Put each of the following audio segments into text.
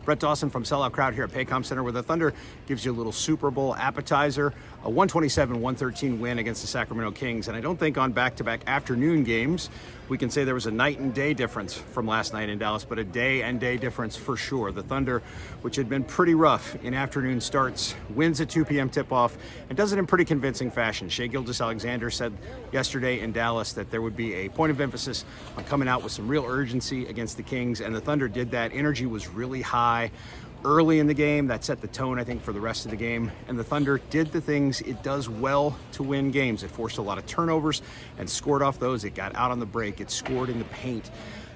Brett Dawson from Sellout Crowd here at Paycom Center, where the Thunder gives you a little Super Bowl appetizer, a 127-113 win against the Sacramento Kings. And I don't think on back-to-back afternoon games we can say there was a night and day difference from last night in Dallas, but a day and day difference for sure. The Thunder, which had been pretty rough in afternoon starts, wins at 2 p.m. tip-off and does it in pretty convincing fashion. Shai Gilgeous-Alexander said yesterday in Dallas that there would be a point of emphasis on coming out with some real urgency against the Kings, and the Thunder did that. Energy was really high early in the game. That set the tone, I think, for the rest of the game. And the Thunder did the things it does well to win games. It forced a lot of turnovers and scored off those. It got out on the break. It scored in the paint.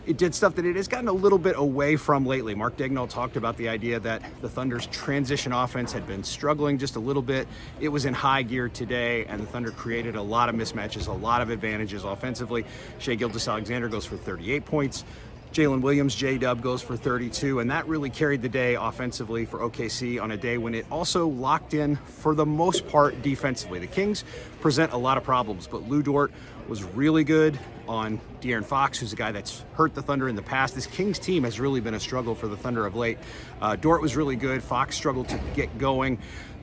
It did stuff that it has gotten a little bit away from lately. Mark Daigneault talked about the idea that the Thunder's transition offense had been struggling just a little bit. It was in high gear today, and the Thunder created a lot of mismatches, a lot of advantages offensively. Shai Gilgeous-Alexander goes for 38 points. Jalen Williams, J-Dub, goes for 32, and that really carried the day offensively for OKC on a day when it also locked in, for the most part, defensively. The Kings present a lot of problems, but Lou Dort was really good on De'Aaron Fox, who's a guy that's hurt the Thunder in the past. This Kings team has really been a struggle for the Thunder of late. Dort was really good. Fox struggled to get going.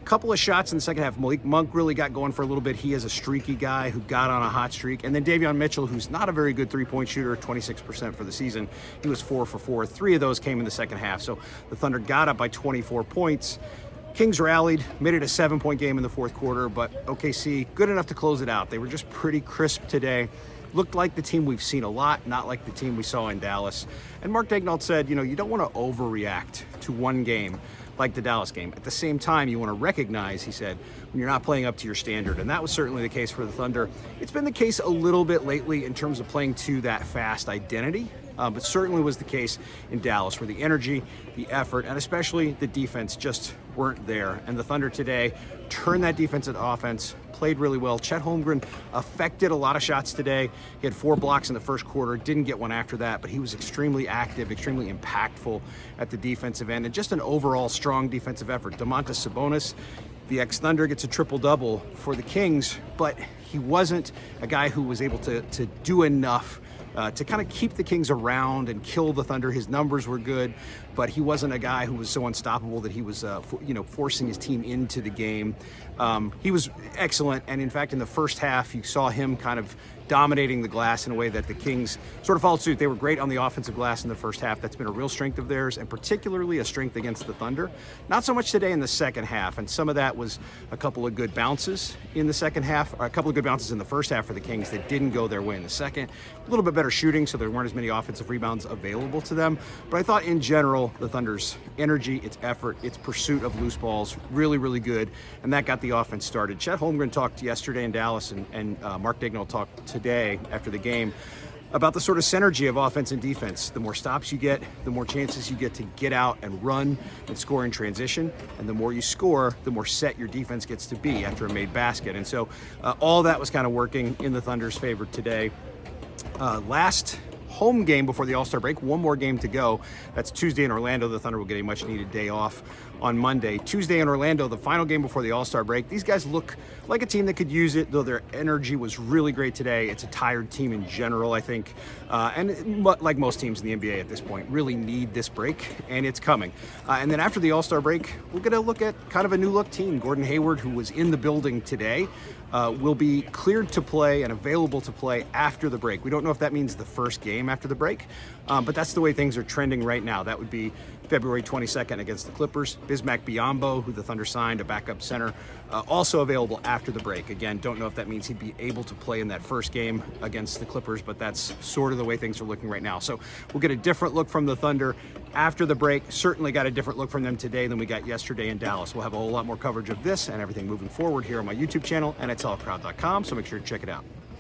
Couple of shots in the second half. Malik Monk really got going for a little bit. He is a streaky guy who got on a hot streak. And then Davion Mitchell, who's not a very good three-point shooter, 26% for the season. He was 4 for 4. 3 of those came in the second half. So the Thunder got up by 24 points. Kings rallied, made it a 7-point game in the fourth quarter, but OKC good enough to close it out. They were just pretty crisp today. Looked like the team we've seen a lot, not like the team we saw in Dallas. And Mark Daigneault said, you don't want to overreact to one game like the Dallas game. At the same time, you want to recognize, he said, when you're not playing up to your standard. And that was certainly the case for the Thunder. It's been the case a little bit lately in terms of playing to that fast identity, but certainly was the case in Dallas, where the energy, the effort, and especially the defense just weren't there. And the Thunder today turned that defense into offense, played really well. Chet Holmgren affected a lot of shots today. He had 4 blocks in the first quarter, didn't get one after that, but he was extremely active, extremely impactful at the defensive end, and just an overall strong defensive effort. Domantas Sabonis, the ex-Thunder, gets a triple-double for the Kings, but he wasn't a guy who was able to do enough to kind of keep the Kings around and kill the Thunder. His numbers were good, but he wasn't a guy who was so unstoppable that he was, forcing his team into the game. He was excellent, and in fact, in the first half, you saw him kind of dominating the glass in a way that the Kings sort of followed suit. They were great on the offensive glass in the first half. That's been a real strength of theirs, and particularly a strength against the Thunder. Not so much today in the second half, and some of that was a couple of good bounces in the second half, or a couple of good bounces in the first half for the Kings that didn't go their way in the second. A little bit better shooting, so there weren't as many offensive rebounds available to them. But I thought in general, the Thunder's energy, its effort, its pursuit of loose balls, really, really good, and that got the offense started. Chet Holmgren talked yesterday in Dallas, and Mark Daigneault talked today after the game about the sort of synergy of offense and defense. The more stops you get, the more chances you get to get out and run and score in transition. And the more you score, the more set your defense gets to be after a made basket. And so all that was kind of working in the Thunder's favor today. Last home game before the All-Star break, one more game to go. That's Tuesday in Orlando. The Thunder will get a much-needed day off on Monday. Tuesday in Orlando, the final game before the All-Star break. These guys look like a team that could use it, though their energy was really great today. It's a tired team in general, I think. And like most teams in the NBA at this point, really need this break, and it's coming. And then after the All-Star break, we're going to look at kind of a new-look team. Gordon Hayward, who was in the building today, will be cleared to play and available to play after the break. We don't know if that means the first game after the break, but that's the way things are trending right now. That would be February 22nd against the Clippers. Bismack Biyombo, who the Thunder signed, a backup center, also available after the break. Again, don't know if that means he'd be able to play in that first game against the Clippers, but that's sort of the way things are looking right now. So we'll get a different look from the Thunder after the break. Certainly got a different look from them today than we got yesterday in Dallas. We'll have a whole lot more coverage of this and everything moving forward here on my YouTube channel and at selloutcrowd.com, so make sure to check it out.